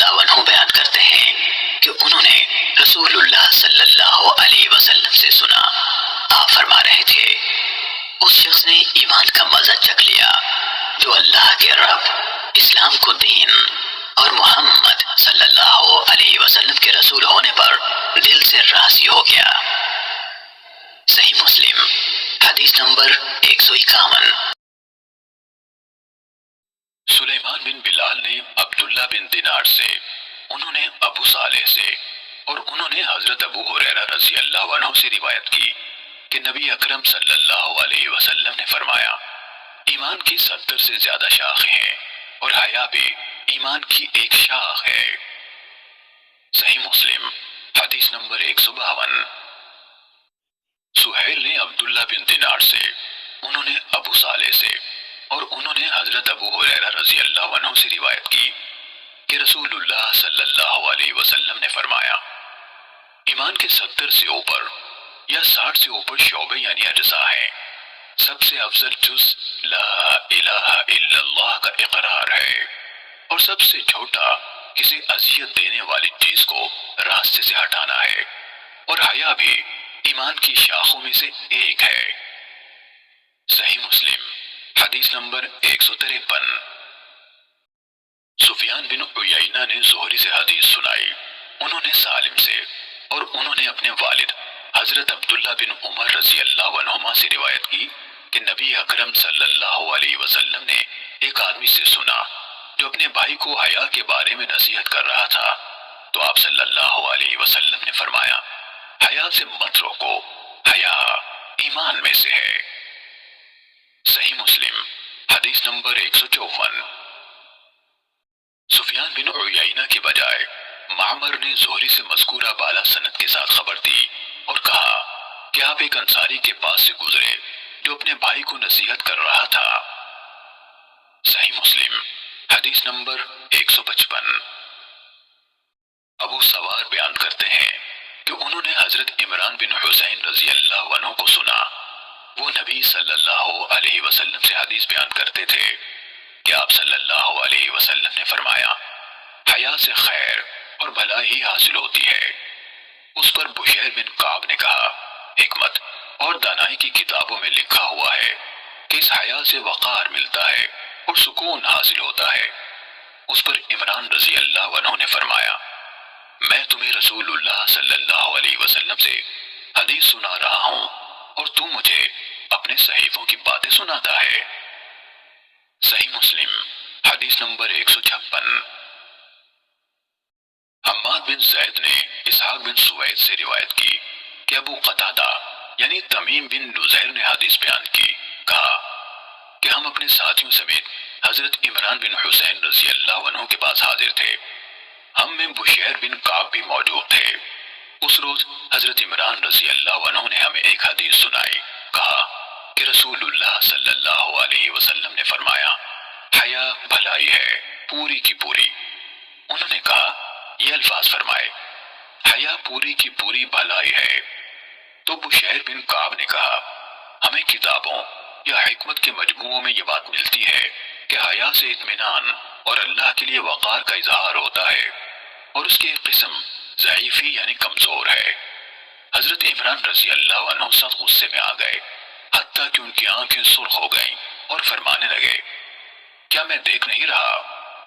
اللہ عنہ بیان کرتے ہیں کہ انہوں نے رسول اللہ صلی اللہ علیہ وسلم سے سنا، آپ فرما رہے تھے اس شخص نے ایمان کا مزہ چکھ لیا جو اللہ کے رب، اسلام کو دین اور محمد صلی اللہ علیہ وسلم کے رسول ہونے پر دل سے راضی ہو گیا۔ صحیح مسلم حدیث نمبر 151۔ سلیمان بن بلال نے عبداللہ بن دینار سے، انہوں نے ابو صالح سے، اور انہوں نے حضرت ابو ہریرہ رضی اللہ عنہ سے روایت کی کہ نبی اکرم صلی اللہ علیہ وسلم نے فرمایا، ایمان کی 70 سے زیادہ شاخیں ہیں اور حیا بھی ایمان کی ایک شاخ ہے۔ صحیح مسلم حدیث نمبر 152۔ سہیل نے عبداللہ بن دینار سے، انہوں نے ابو صالح سے، اور انہوں نے حضرت ابو ہریرہ رضی اللہ عنہ سے روایت کی کہ رسول اللہ صلی اللہ علیہ وسلم نے فرمایا، ایمان کے 70 سے اوپر یا 60 سے اوپر شعبے یعنی اجزاء ہیں، سب سے افضل جز لا الہ الا اللہ کا اقرار ہے، اور سب سے چھوٹا کسی اذیت دینے والی چیز کو راستے سے ہٹانا ہے، اور حیا بھی ایمان کی شاخوں میں سے ایک ہے۔ صحیح مسلم حدیث نمبر 153۔ سفیان بن عیینہ نے زہری سے حدیث سنائی، انہوں نے سالم سے، اور انہوں نے اپنے والد حضرت عبداللہ بن عمر رضی اللہ عنہما سے روایت کی کہ نبی اکرم صلی اللہ علیہ وسلم نے ایک آدمی سے سنا جو اپنے بھائی کو حیا کے بارے میں نصیحت کر رہا تھا، تو آپ صلی اللہ علیہ وسلم نے فرمایا، حیا سے مت روکو، حیا ایمان میں سے ہے۔ صحیح مسلم حدیث نمبر 154۔ سفیان بن عیینہ کے بجائے معمر نے زہری سے مذکورہ بالا سند کے ساتھ خبر دی اور کہا کہ آپ ایک انصاری کے پاس سے گزرے جو اپنے بھائی کو نصیحت کر رہا تھا۔ صحیح مسلم حدیث نمبر 155۔ ابو سوار بیان کرتے ہیں کہ انہوں نے حضرت عمران بن حسین رضی اللہ عنہ کو سنا، وہ نبی صلی اللہ علیہ وسلم سے حدیث بیان کرتے تھے کہ آپ صلی اللہ علیہ وسلم نے فرمایا، حیا سے خیر اور بھلائی حاصل ہوتی ہے۔ اس پر بشیر بن کعب نے کہا، حکمت اور دانائی کی کتابوں میں لکھا ہوا ہے کہ اس حیا سے وقار ملتا ہے اور سکون حاصل ہوتا ہے۔ اس پر عمران رضی اللہ عنہ نے فرمایا، میں تمہیں رسول اللہ صلی اللہ علیہ وسلم سے حدیث سنا رہا ہوں اور تو مجھے اپنے صحیفوں کی باتیں سناتا ہے۔ صحیح مسلم حدیث نمبر 156۔ حماد بن زید نے اسحاق بن سوید سے روایت کی کہ ابو قتادہ یعنی تمیم بن نزیر نے حدیث بیان کی، کہا کہ ہم اپنے ساتھیوں سمیت حضرت عمران بن حسین رضی اللہ عنہ کے پاس حاضر تھے، ہم میں بشیر بن کعب بھی موجود تھے۔ اس روز حضرت عمران رضی اللہ عنہ نے ہمیں ایک حدیث سنائی، کہا کہ رسول اللہ صلی اللہ علیہ وسلم نے فرمایا، حیا بھلائی ہے پوری کی پوری۔ انہوں نے کہا، یہ الفاظ فرمائے، حیا پوری کی پوری بھلائی ہے۔ تو بشیر بن کعب نے کہا، ہمیں کتابوں یا حکمت کے مجموعوں میں یہ بات ملتی ہے کہ حیا سے اطمینان اور اللہ کے لیے وقار کا اظہار ہوتا ہے، اور اس کی ایک قسم ضعیفی یعنی کمزور ہے۔ حضرت عمران رضی اللہ عنہ سخت غصے میں آ گئے، حتیٰ کہ ان کی آنکھیں سرخ ہو گئیں اور فرمانے لگے، کیا میں دیکھ نہیں رہا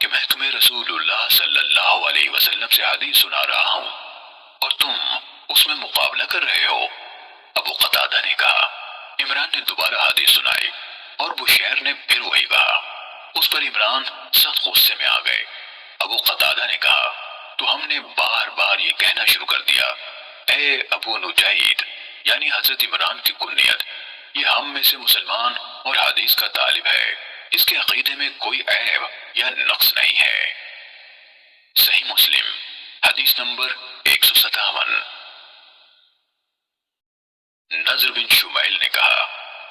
کہ میں تمہیں رسول اللہ صلی اللہ علیہ وسلم سے حدیث سنا رہا ہوں اور تم اس میں مقابلہ کر رہے ہو؟ ابو قتادہ نے کہا، عمران نے دوبارہ حدیث سنائی اور بشیر نے پھر وہی کہا۔ اس پر عمران سخت غصے میں آ گئے۔ ابو قتادہ نے کہا، تو ہم نے بار بار یہ کہنا شروع کر دیا، اے ابو نجید یعنی حضرت عمران کی کنیت، یہ ہم میں سے مسلمان اور حدیث کا طالب ہے، اس کے عقیدے میں کوئی عیب یا نقص نہیں ہے۔ صحیح مسلم حدیث نمبر 157۔ نضر بن شمیل نے کہا،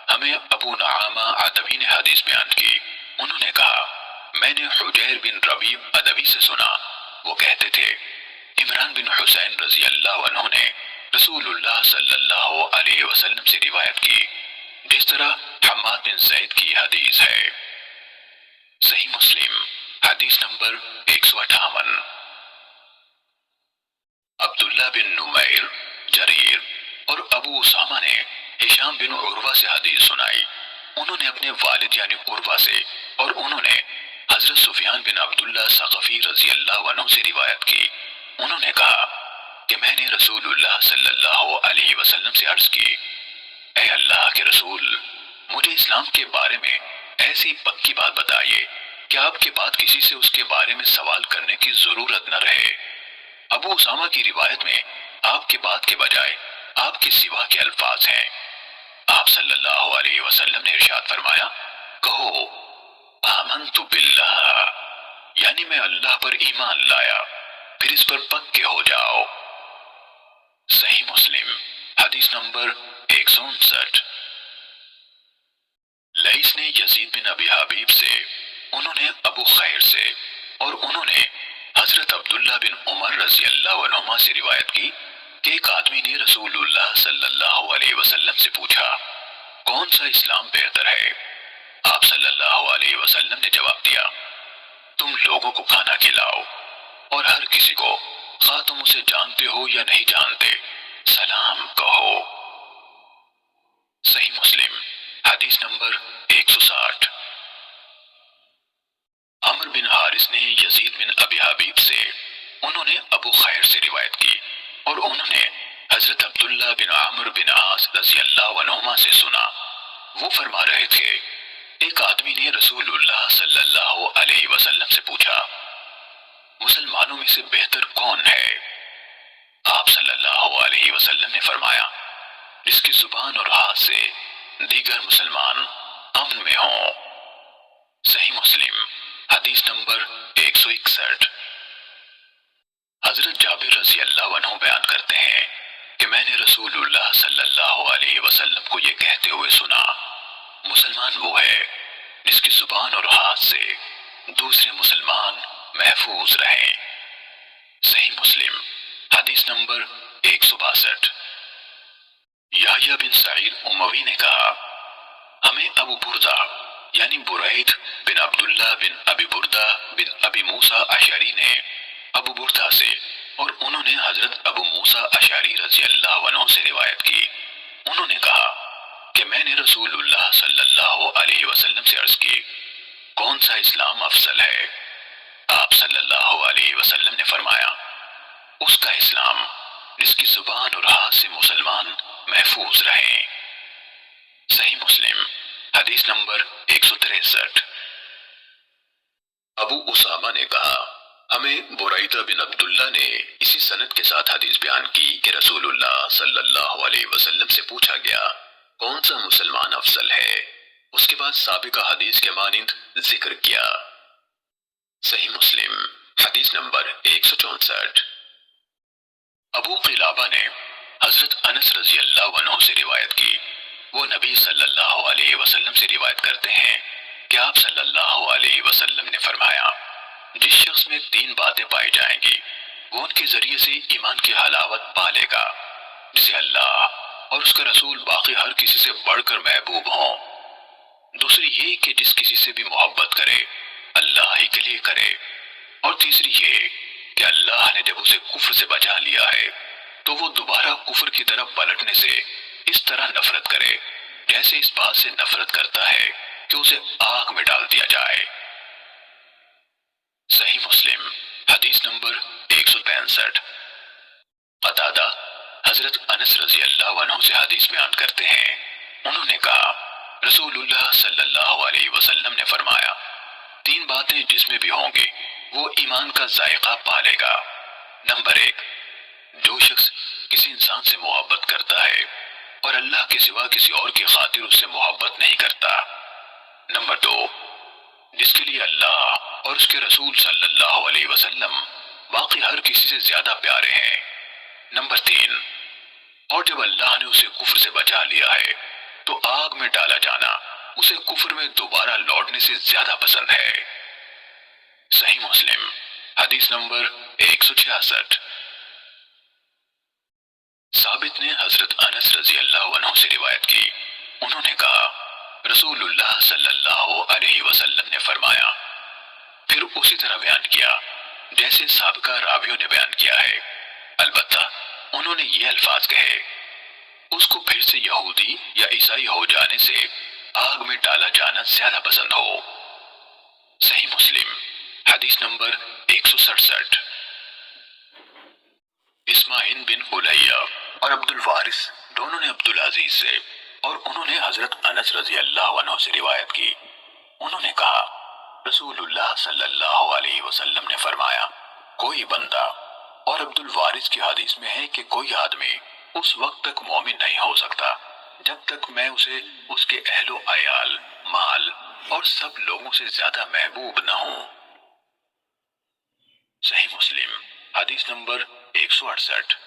ہمیں ابو نعامہ عدوی نے حدیث بیان کی، انہوں نے کہا، میں نے حجیر بن ربیب عدوی سے سنا، وہ کہتے تھے، عمران بن حسین رضی اللہ عنہ نے رسول اللہ صلی اللہ علیہ وسلم سے روایت کی، جس طرح حماد بن زید کی حدیث ہے۔ صحیح مسلم حدیث نمبر 158۔ عبداللہ بن نمیر، جریر اور ابو اسامہ نے ہشام بن عروہ سے حدیث سنائی۔ انہوں نے اپنے والد یعنی عروہ سے اور انہوں نے حضرت سفیان بن عبداللہ ثقفی رضی اللہ عنہ سے روایت کی۔ انہوں نے کہا کہ میں نے رسول اللہ صلی اللہ علیہ وسلم سے عرض کی، اے اللہ کے رسول، مجھے اسلام کے بارے میں ایسی پکی بات بتائیے کہ آپ کے بعد کسی سے اس کے بارے میں سوال کرنے کی ضرورت نہ رہے۔ ابو اسامہ کی روایت میں آپ کے بعد کے بجائے آپ کے سوا کے الفاظ ہیں۔ آپ صلی اللہ علیہ وسلم نے ارشاد فرمایا، کہو آمنت باللہ، یعنی میں اللہ پر ایمان لایا، پھر اس پر پکے ہو جاؤ۔ صحیح مسلم حدیث نمبر 159۔ لیث نے یزید بن ابی حبیب سے، انہوں نے ابو خیر سے اور انہوں نے حضرت عبداللہ بن عمر رضی اللہ عنہما سے روایت کی کہ ایک آدمی نے رسول اللہ صلی اللہ علیہ وسلم سے پوچھا، کون سا اسلام بہتر ہے؟ آپ صلی اللہ علیہ وسلم نے جواب دیا، تم لوگوں کو کھانا کھلاؤ اور ہر کسی کو، خواہ تم اسے جانتے ہو یا نہیں جانتے، سلام کہو۔ صحیح مسلم حدیث نمبر 160۔ عمر بن حارث نے یزید بن ابی حبیب سے، انہوں نے ابو خیر سے روایت کی اور انہوں نے حضرت عبداللہ بن عمر بن عاص رضی اللہ عنہما سے سنا۔ وہ فرما رہے تھے، ایک آدمی نے رسول اللہ صلی اللہ علیہ وسلم سے پوچھا، مسلمانوں میں سے بہتر کون ہے؟ آپ صلی اللہ علیہ وسلم نے فرمایا، جس کی زبان اور ہاتھ سے دیگر مسلمان امن میں ہوں۔ صحیح مسلم حدیث نمبر 161۔ حضرت جابر رضی اللہ عنہ بیان کرتے ہیں کہ میں نے رسول اللہ صلی اللہ علیہ وسلم کو یہ کہتے ہوئے سنا، مسلمان وہ ہے جس کی زبان اور ہاتھ سے دوسرے مسلمان محفوظ رہیں۔ صحیح مسلم حدیث نمبر 162۔ یحییٰ بن سعید اموی نے کہا، ہمیں ابو بردہ یعنی برید بن عبداللہ بن ابی بردہ بن ابی موسیٰ اشعری نے ابو بردہ سے اور انہوں نے حضرت ابو موسیٰ اشعری رضی اللہ عنہ سے روایت کی۔ انہوں نے کہا کہ میں نے رسول اللہ صلی اللہ علیہ وسلم سے عرض کی، کون سا اسلام افضل ہے؟ آپ صلی اللہ علیہ وسلم نے فرمایا، اس کا اسلام جس کی زبان اور ہاتھ سے مسلمان محفوظ رہیں۔ صحیح مسلم حدیث نمبر 163۔ ابو اسامہ نے کہا، ہمیں بریدہ بن عبداللہ نے اسی سند کے ساتھ حدیث بیان کی کہ رسول اللہ صلی اللہ علیہ وسلم سے پوچھا گیا، کون سا مسلمان افضل ہے؟ اس کے بعد سابقہ حدیث کے مانند ذکر کیا۔ صحیح مسلم حدیث نمبر 164۔ ابو قلابہ نے حضرت انس رضی اللہ عنہ سے روایت کی، وہ نبی صلی اللہ علیہ وسلم سے روایت کرتے ہیں کہ آپ صلی اللہ علیہ وسلم نے فرمایا، جس شخص میں 3 باتیں پائی جائیں گی وہ ان کے ذریعے سے ایمان کی حلاوت پا لے گا، جسے اللہ اور اس کا رسول باقی ہر کسی سے بڑھ کر محبوب ہوں۔ دوسری یہ کہ جس کسی سے بھی محبت کرے اللہ ہی کے لیے کرے، اور تیسری یہ کہ اللہ نے جب اسے کفر سے بچا لیا ہے تو وہ دوبارہ کفر کی طرف پلٹنے سے اس طرح نفرت کرے جیسے اس بات سے نفرت کرتا ہے کہ اسے آگ میں ڈال دیا جائے۔ صحیح مسلم حدیث نمبر 165۔ قتادہ حضرت انس رضی اللہ عنہ سے حدیث بیان کرتے ہیں، انہوں نے کہا، رسول اللہ صلی اللہ علیہ وسلم نے فرمایا، 3 باتیں جس میں بھی ہوں گی وہ ایمان کا ذائقہ پالے گا۔ نمبر 1، جو شخص کسی انسان سے محبت کرتا ہے اور اللہ کے سوا کسی اور کی خاطر اس سے محبت نہیں کرتا۔ نمبر 2، جس کے لیے اللہ اور اس کے رسول صلی اللہ علیہ وسلم باقی ہر کسی سے زیادہ پیارے ہیں۔ نمبر 3، اور جب اللہ نے اسے کفر سے بچا لیا ہے تو آگ میں ڈالا جانا اسے کفر میں دوبارہ لوٹنے سے زیادہ پسند ہے۔ صحیح مسلم حدیث نمبر 166۔ ثابت نے حضرت انس رضی اللہ عنہ سے روایت کی، انہوں نے کہا، رسول اللہ صلی اللہ علیہ وسلم نے فرمایا، پھر اسی طرح بیان کیا جیسے سابقہ راویوں نے بیان کیا ہے، البتہ انہوں نے یہ الفاظ کہے، اس کو پھر سے یہودی یا عیسائی ہو جانے سے آگ میں ڈالا جانا زیادہ پسند ہو۔ صحیح مسلم حدیث نمبر 167۔ اسماعیل بن الیہ اور عبد الوارث دونوں نے عبد العزیز سے اور انہوں نے حضرت انس رضی اللہ عنہ سے روایت کی، انہوں نے کہا رسول اللہ صلی اللہ علیہ وسلم نے فرمایا، کوئی بندہ، اور عبد الوارث کی حدیث میں ہے کہ کوئی آدمی اس وقت تک مومن نہیں ہو سکتا جب تک میں اسے اس کے اہل و عیال، مال اور سب لوگوں سے زیادہ محبوب نہ ہوں۔ صحیح مسلم حدیث نمبر 168۔